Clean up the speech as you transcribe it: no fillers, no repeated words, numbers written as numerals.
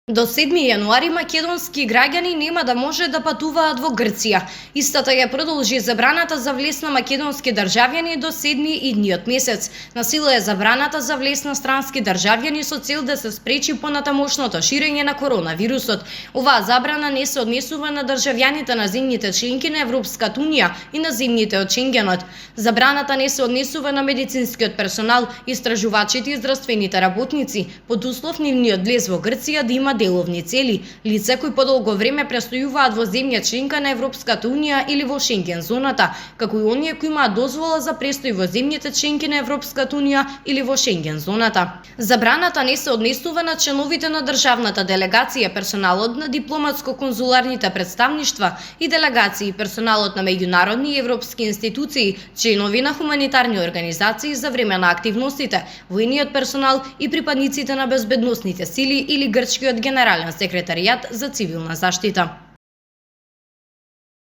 До 7 јануари македонски граѓани нема да може да патуваат во Грција. Истата ја продолжи забраната за влез на македонски државјани до 7 идниот месец. На сила е забраната за влез на странски државјани со цел да се спречи понатамошното ширење на коронавирусот. Оваа забрана не се однесува на државјаните на земјите членки на Европската унија и на земјите од Шенгенот. Забраната не се однесува на медицинскиот персонал, истражувачите и здравствените работници, под услов нивниот влез во Грција да има деловни цели, лица кои подолго време престојуваат во земја членка на Европската унија или во Шенген зоната, како и оние кои имаат дозвола за престој во земјите членки на Европската унија или во Шенген зоната. Забраната не се однесува на членовите на државната делегација, персоналот на дипломатско-конзуларните представништва и делегации, персоналот на меѓународни и европски институции, членови на хуманитарни организации за време на активностите, војниот персонал и припадниците на безбедносните сили или грчкиот Генерален секретаријат за цивилна заштита.